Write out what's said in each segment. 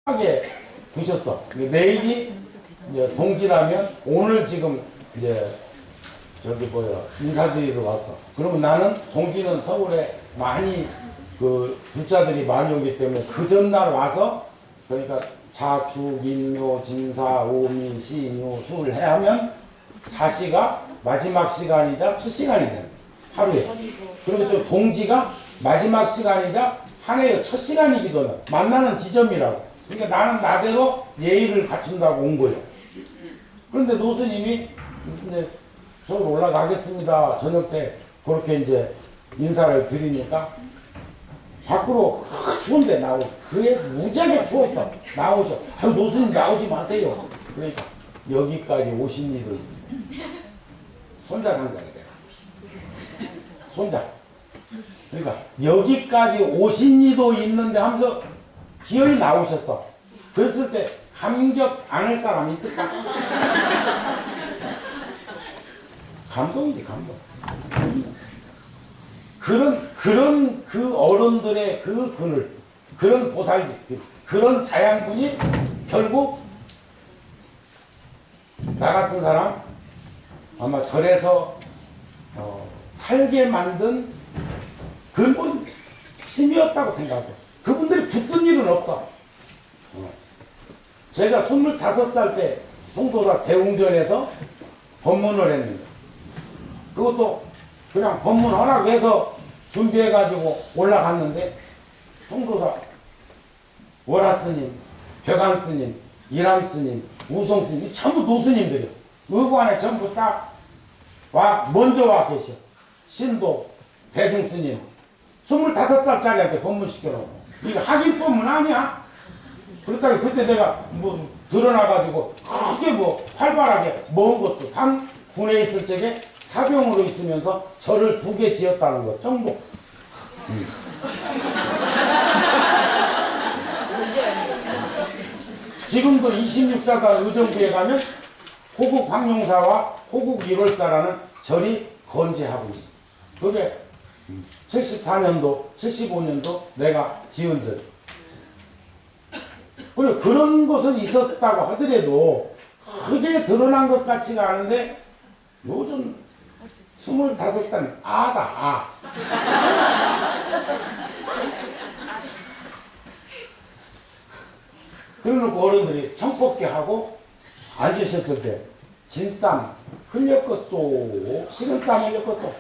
하게 두셨어. 내일이 이제 동지라면 오늘 지금 이제 저기 뭐야 인사드리러 왔어. 그러면 나는 동지는 서울에 많이 그 불자들이 많이 오기 때문에 그 전날 와서 그러니까 자축, 인묘, 진사, 오미, 시인유, 수를 해야 하면 자시가 마지막 시간이자 첫 시간이 되는 하루에. 그리고 저 동지가 마지막 시간이자 한 해의 첫 시간이기도 해. 만나는 지점이라고. 그러니까 나는 나대로 예의를 갖춘다고 온 거예요. 그런데 노스님이 이제 서울 올라가겠습니다. 저녁 때 그렇게 이제 인사를 드리니까 밖으로 추운데 나오고 그게 무지하게 추웠어. 나오셔. 아유 노스님 나오지 마세요. 그러니까 여기까지 오신 일을 손자 상장이 돼. 손자. 그러니까 여기까지 오신 이도 있는데 하면서 기어이 나오셨어. 그랬을 때 감격 안 할 사람 있을까? 감동이지 감동. 그런 그 어른들의 그 그늘, 그런 보살기, 그런 자양분이 결국 나 같은 사람 아마 절에서 살게 만든 근본 힘이었다고 생각했어. 그분들이 붙은 일은 없다. 제가 25살 때 송도사 대웅전에서 법문을 했는데 그것도 그냥 법문 허락해서 준비해가지고 올라갔는데 송도사 월화스님, 벽안스님, 이람스님, 우성스님 전부 노스님들이요. 의관에 전부 딱 먼저 와 계셔. 신도, 대중스님 25살짜리한테 법문 시켜놓고 이거 학인 법문 아니야? 그렇다고 그때 내가 뭐 드러나가지고 크게 뭐 활발하게 먹은 것도 단 군에 있을 적에 사병으로 있으면서 절을 2개 지었다는 거 정도. 지금도 26사단 의정부에 가면 호국 황룡사와 호국 1월사라는 절이 건재하고 있어. 그게 74년도, 75년도 내가 지은 절. 그리고 그런 것은 있었다고 하더라도 크게 드러난 것 같지가 않은데 요즘 25살 아다. 그러놓고 어른들이 청뽑기 하고 앉으셨을 때 진땀 흘렸것도 식은땀 흘렸것도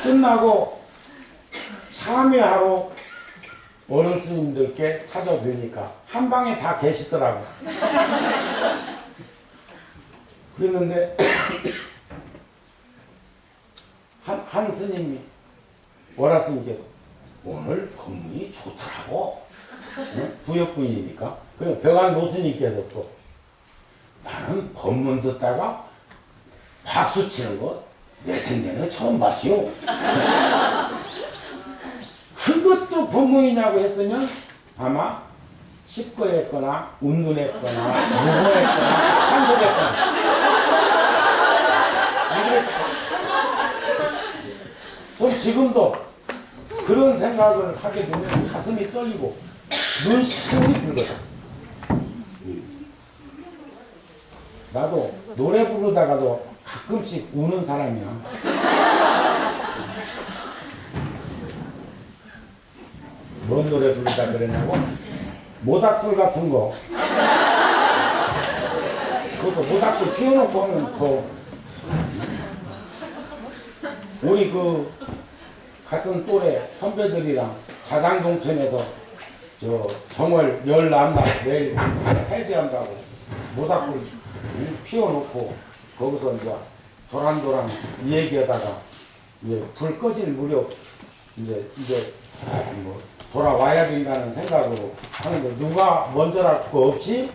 끝나고 참여하러 어른 스님들께 찾아뵈니까 한 방에 다 계시더라고. 그랬는데 한 스님이 월화 스님께서 오늘 법문이 좋더라고. 응? 부역분이니까. 그리고 벽안 노스님께서 또 나는 법문 듣다가 박수 치는 거 내 생전에 처음 봤어요. 그것도 법문이냐고 했으면 아마 칩거했거나 운둔했거나 무고했거나 한소했거나 이랬어. 전 지금도 그런 생각을 하게 되면 가슴이 떨리고 눈시울이 붉어져. 나도 노래 부르다가도 가끔씩 우는 사람이야. 뭔 노래 부르다 그랬냐고? 모닥불 같은 거. 그것도 모닥불 피워놓고 하면 더. 우리 그 같은 또래 선배들이랑 자상동천에서 저 정월 열난날 내일 해제한다고 모닥불 피워놓고 거기서 이제 도란도란 얘기하다가 이제 불 꺼질 무렵 이제 뭐 돌아와야 된다는 생각으로 하는데 누가 먼저랄 거 없이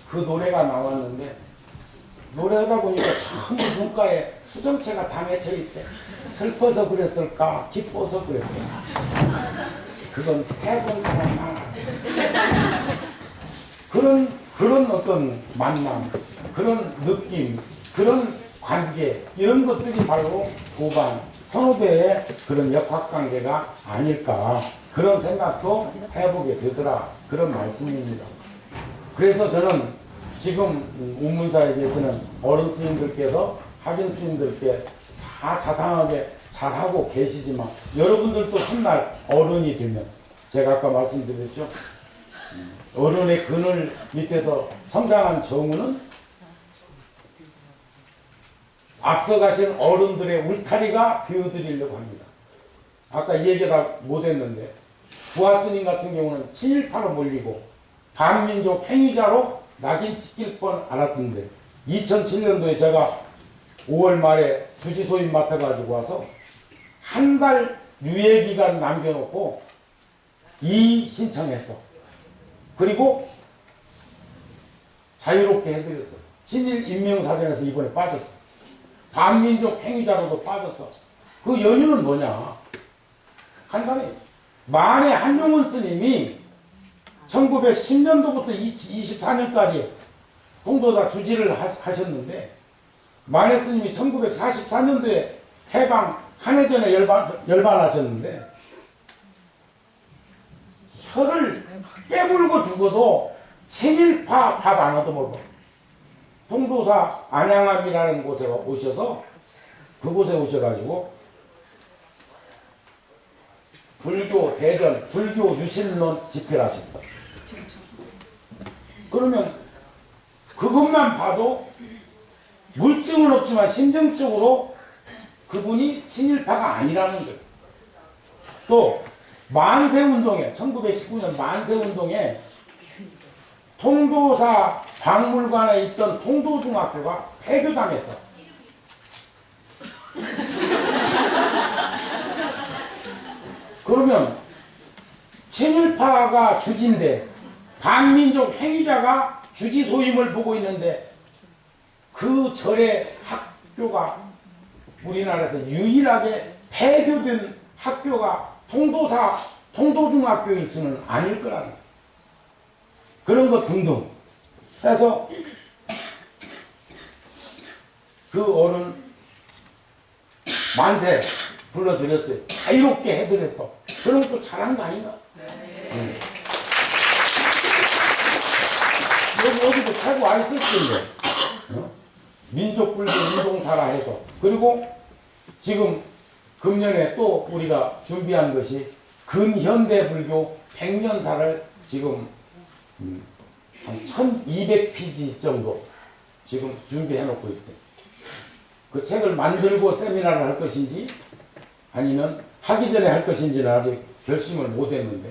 그 노래가 나왔는데 노래하다 보니까 참 눈가에 수정체가 다 맺혀 있어. 슬퍼서 그랬을까 기뻐서 그랬을까. 그건 해본 사람만 그런 어떤 만남, 그런 느낌, 그런 관계 이런 것들이 바로 고반 선후배의 그런 역학관계가 아닐까 그런 생각도 해보게 되더라. 그런 말씀입니다. 그래서 저는 지금 운문사에 계시는 어른 스님들께서 학인 스님들께 다 자상하게 잘하고 계시지만 여러분들도 훗날 어른이 되면 제가 아까 말씀드렸죠. 어른의 그늘 밑에서 성장한 정우는 앞서가신 어른들의 울타리가 되어드리려고 합니다. 아까 이 얘기 다 못했는데 부하스님 같은 경우는 친일파로 몰리고 반민족 행위자로 낙인 찍힐 뻔 알았던데 2007년도에 제가 5월 말에 주지소임 맡아가지고 와서 한 달 유예기간 남겨놓고 신청했어. 그리고 자유롭게 해드렸어. 친일 인명사전에서 이번에 빠졌어. 반민족 행위자로도 빠졌어. 그 연유는 뭐냐? 간단해. 만해 한용운 스님이 1910년도부터 24년까지 통도사 주지를 하셨는데 만해 스님이 1944년도에 해방 한해전에 열반하셨는데 혀를 깨물고 죽어도 친일파 밥 안 얻어먹어. 통도사 안양암이라는 곳에 오셔서 그곳에 오셔가지고 불교 대전 불교 유신론 집회를 하셨어. 그러면 그것만 봐도 물증은 없지만 심정적으로 그분이 친일파가 아니라는 거예요. 또 만세운동에 1919년 만세운동에 통도사 박물관에 있던 통도중학교가 폐교당했어. 그러면 친일파가 주지인데 반민족 행위자가 주지 소임을 보고 있는데 그 절의 학교가 우리나라에서 유일하게 폐교된 학교가 통도중학교일 수는 아닐 거라는 거예요. 그런 것 등등 해서 그 어른 만세 불러드렸어요. 자유롭게 해드렸어. 그런 것도 잘한 거 아닌가? 네. 여기도 최고 안 쓸 텐데. 민족불교 운동사라 해서. 그리고 지금 금년에 또 우리가 준비한 것이 근현대불교 100년사를 지금 한 1200페이지 정도 지금 준비해 놓고 있어요. 그 책을 만들고 세미나를 할 것인지 아니면 하기 전에 할 것인지는 아직 결심을 못 했는데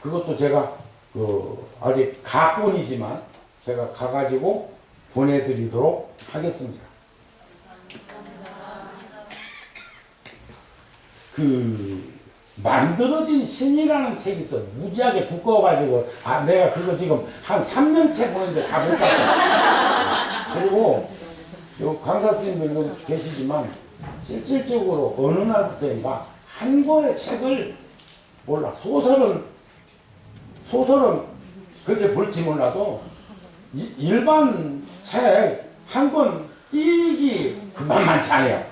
그것도 제가 아직 가뿐이지만 제가 가가지고 보내드리도록 하겠습니다. 만들어진 신이라는 책이 있어. 무지하게 두꺼워가지고 내가 그거 지금 한 3년째 보는데 다 못 봤어. 그리고 요 강사 스님들도 계시지만 실질적으로 어느 날부터인가 한 권의 책을 몰라. 소설은 그렇게 볼지 몰라도 일반 책 한 권 띄기 그만만치 않아요.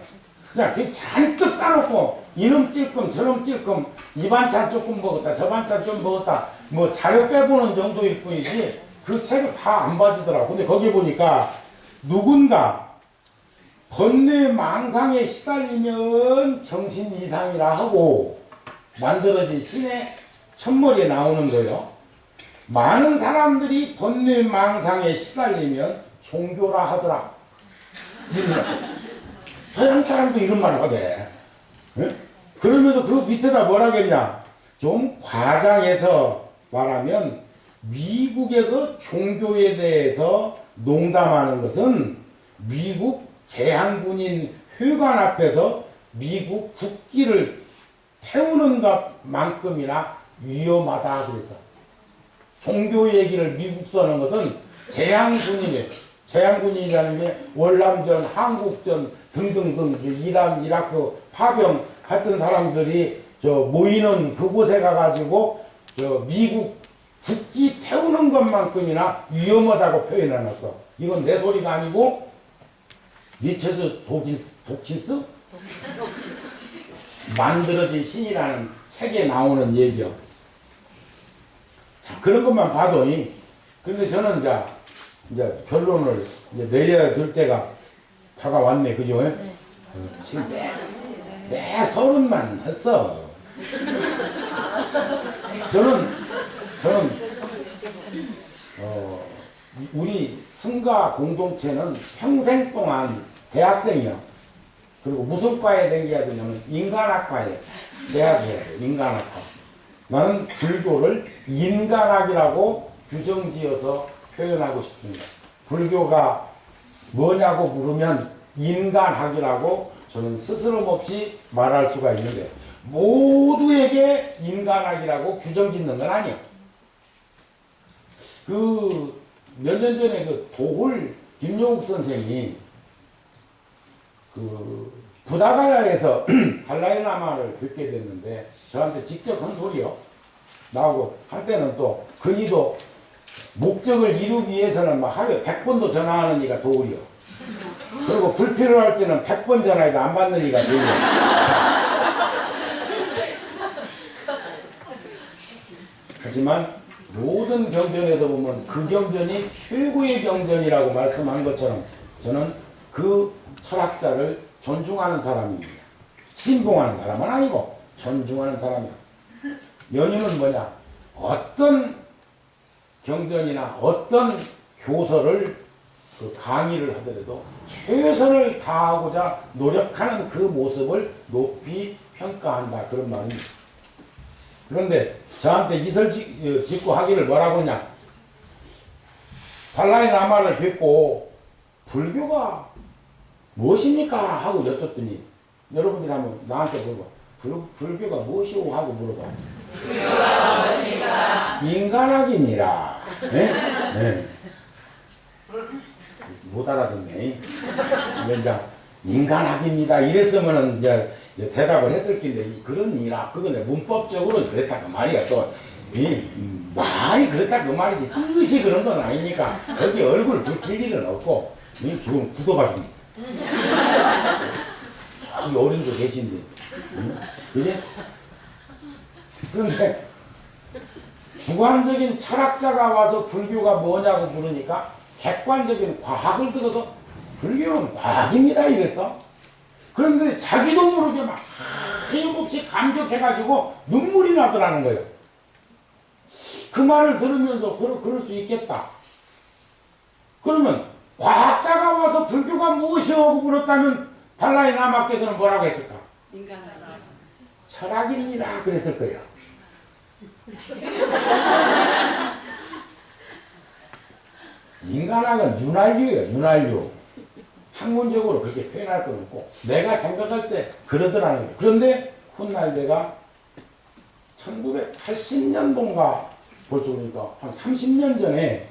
그냥 그 잔뜩 싸놓고 이놈 찔끔 저놈 찔끔 이 반찬 조금 먹었다 저 반찬 좀 먹었다 뭐 자료 빼보는 정도일 뿐이지 그 책을 다 안 봐주더라고. 근데 거기 보니까 누군가 번뇌 망상에 시달리면 정신 이상이라 하고 만들어진 신의 첫머리에 나오는 거예요. 많은 사람들이 번뇌 망상에 시달리면 종교라 하더라. 서양 사람도 이런 말을 하대. 네? 그러면서 그 밑에다 뭐라겠냐? 좀 과장해서 말하면 미국에서 종교에 대해서 농담하는 것은 미국 제한군인 회관 앞에서 미국 국기를 태우는 것만큼이나 위험하다 그랬어. 종교 얘기를 미국 써는 것은 제한군인이라는 게 월남전, 한국전 등등등 이란, 이라크 파병 했던 사람들이 모이는 그곳에 가가지고 미국 국기 태우는 것만큼이나 위험하다고 표현해놨어. 이건 내 소리가 아니고 니체스 도킨스? 만들어진 신이라는 책에 나오는 얘기요. 자, 그런 것만 봐도, 근데 저는 이제 결론을 이제 내려야 될 때가 다가왔네, 그죠? 네. 지금 내 30만 했어. 저는, 우리 승가 공동체는 평생 동안 대학생이요. 그리고 무슨 과에 다녀야 되냐면 인간학과에 대학이에요. 인간학과. 나는 불교를 인간학이라고 규정지어서 표현하고 싶습니다. 불교가 뭐냐고 물으면 인간학이라고 저는 스스럼 없이 말할 수가 있는데 모두에게 인간학이라고 규정짓는 건 아니에요. 몇 년 전에 도홀 김용욱 선생이 부다가야에서 달라이라마를 뵙게 됐는데 저한테 직접 한 소리요. 나하고 한때는 또 근위도 목적을 이루기 위해서는 막 하루에 100번도 전화하는 이가 도홀이요. 그리고 불필요할 때는 100번 전화해도 안 받는 이가 도홀이요. 하지만 모든 경전에서 보면 그 경전이 최고의 경전이라고 말씀한 것처럼 저는 그 철학자를 존중하는 사람입니다. 신봉하는 사람은 아니고 존중하는 사람이에요. 연유는 뭐냐? 어떤 경전이나 어떤 교서를 강의를 하더라도 최선을 다하고자 노력하는 그 모습을 높이 평가한다. 그런 말입니다. 그런데 저한테 이설 짓고 하기를 뭐라고 하냐? 달라이라마를 뵙고 불교가 무엇입니까? 하고 여쭙더니 여러분들이 한번 나한테 물어봐. 불교가 무엇이오? 하고 물어봐. 불교가 무엇입니까? 인간학이니라. 네? 네. 못 알아듣네. 이제 인간학입니다. 이랬으면은 이제 대답을 했을 텐데 그러니라 그거는 문법적으로 그랬다 그 말이야. 또 말이 그렇다 그 말이지 뜻이 그런 건 아니니까 거기 얼굴 붉힐 일은 없고 지금 굳어가지고 저기 어른도 계신데 그래? 그런데 주관적인 철학자가 와서 불교가 뭐냐고 물으니까 객관적인 과학을 들어서 불교는 과학입니다 이랬어. 그런데 자기도 모르게 막 하염없이 감격해가지고 눈물이 나더라는 거예요. 그 말을 들으면서 그럴 수 있겠다. 그러면 과학자가 와서 불교가 무엇이라고 물었다면 달라이라마께서는 뭐라고 했을까? 철학입니다 그랬을 거예요. 인간학은 윤활유예요. 윤활유. 학문적으로 그렇게 표현할 건 없고 내가 생각할 때 그러더라는 거예요. 그런데 훗날 내가 1980년도인가 벌써 그러니까 한 30년 전에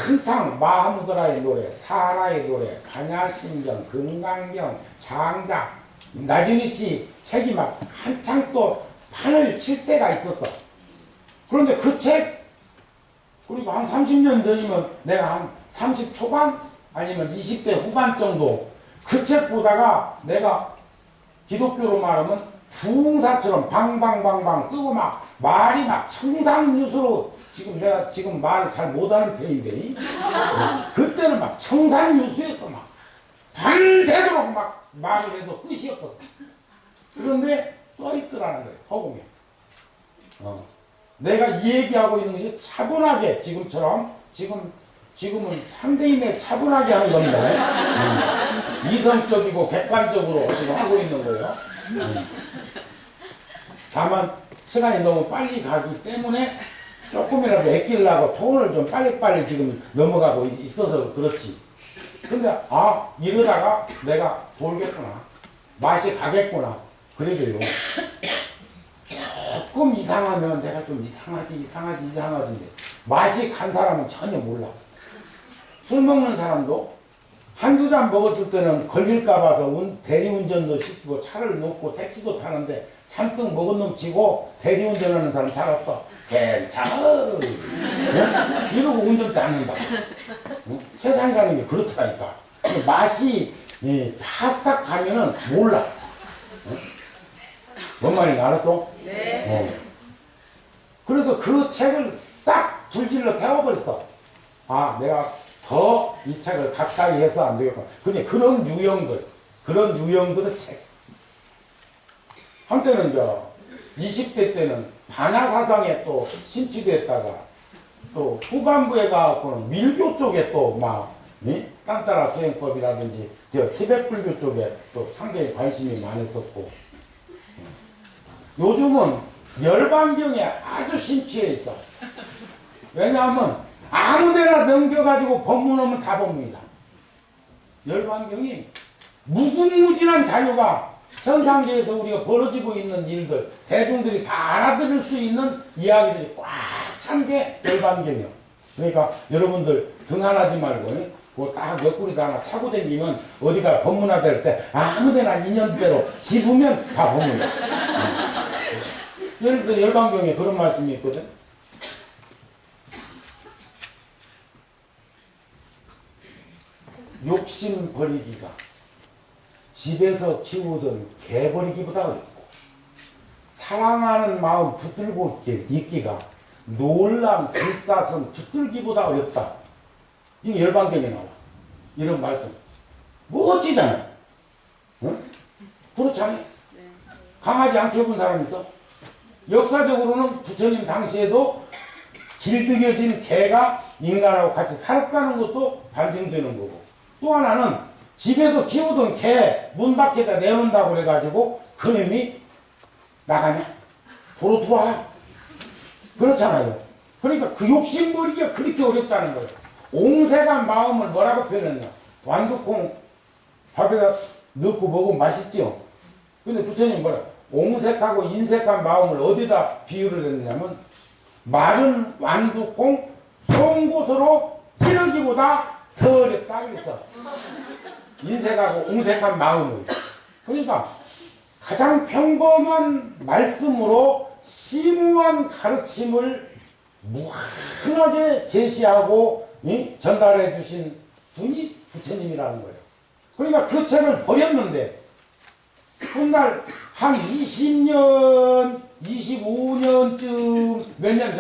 한창 마하무드라의 노래, 사라의 노래, 반야심경, 금강경, 장작, 나준희 씨 책이 막 한창 또 판을 칠 때가 있었어. 그런데 그 책, 그리고 한 30년 전이면 내가 한 30 초반? 아니면 20대 후반 정도 그 책 보다가 내가 기독교로 말하면 부흥사처럼 방방방방 뜨고 막 말이 막 청산유수로 내가 지금 말을 잘 못하는 편인데 그때는 막 청산유수였어. 막 밤새도록 막 말을 해도 끝이 없거든. 그런데 써있더라는 거예요. 허공에. 내가 이 얘기하고 있는 것이 차분하게 지금은 상대인의 차분하게 하는 겁니다. 이성적이고 객관적으로 지금 하고 있는 거예요. 다만 시간이 너무 빨리 가기 때문에 조금이라도 아끼려고 톤을 좀 빨리빨리 지금 넘어가고 있어서 그렇지. 근데 이러다가 내가 돌겠구나. 맛이 가겠구나. 그래도요. 조금 이상하면 내가 좀 이상하지인데 맛이 간 사람은 전혀 몰라. 술 먹는 사람도 한두 잔 먹었을 때는 걸릴까 봐서 대리운전도 시키고 차를 놓고 택시도 타는데 잔뜩 먹은 놈 치고 대리운전하는 사람 잘 없어. 괜찮아. 네? 이러고 운전도 안 한다. 세상이라는 게 그렇다니까. 맛이 파싹 가면은 몰라. 뭔 말인지 알았어? 네. 그래서 그 책을 싹 불질러 태워버렸어. 아, 내가 더 이 책을 가까이 해서 안 되겠구나. 근데 그런 유형들의 책. 한때는 20대 때는 반야 사상에 또 심취됐다가 또 후반부에 가서는 밀교 쪽에 또 막 딴따라 수행법이라든지 티베트 불교 쪽에 또 상당히 관심이 많았었고, 요즘은 열반경에 아주 심취해 있어. 왜냐하면 아무데나 넘겨가지고 법문하면 다 법문이다. 열반경이 무궁무진한 자유가 현상계에서 우리가 벌어지고 있는 일들, 대중들이 다 알아들을 수 있는 이야기들이 꽉 찬 게 열반경이요. 그러니까 여러분들 등한하지 말고 그거 딱 옆구리도 하나 차고 다니면 어디가 법문화 될 때 아무데나 인연대로 집으면 다 법문이야. 예를 들어 열반경에 그런 말씀이 있거든. 욕심 버리기가 집에서 키우던 개 버리기보다 어렵고, 사랑하는 마음 붙들고 있기가 놀람 불사선 붙들기보다 어렵다. 이게 열반경에 나와. 이런 말씀. 멋지잖아. 응? 그렇지 않니? 강아지 안 키워본 사람 있어? 역사적으로는 부처님 당시에도 길들여진 개가 인간하고 같이 살았다는 것도 반증되는 거고, 또 하나는 집에서 키우던 개 문 밖에다 내놓는다고 그래가지고 그놈이 나가냐? 도로 들어와. 그렇잖아요. 그러니까 그 욕심부리기가 그렇게 어렵다는 거예요. 옹색한 마음을 뭐라고 표현했냐? 완두콩 밥에다 넣고 먹으면 맛있죠? 근데 부처님 뭐라? 옹색하고 인색한 마음을 어디다 비유를 했냐면, 마른 완두콩 송곳으로 찌르기보다 더 어렵다 그랬어. 인색하고 옹색한 마음을. 그러니까 가장 평범한 말씀으로 심오한 가르침을 무한하게 제시하고 전달해 주신 분이 부처님이라는 거예요. 그러니까 그 책을 버렸는데 훗날 한 20년, 25년쯤 몇 년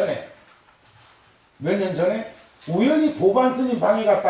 전에 우연히 도반 스님 방에 갔다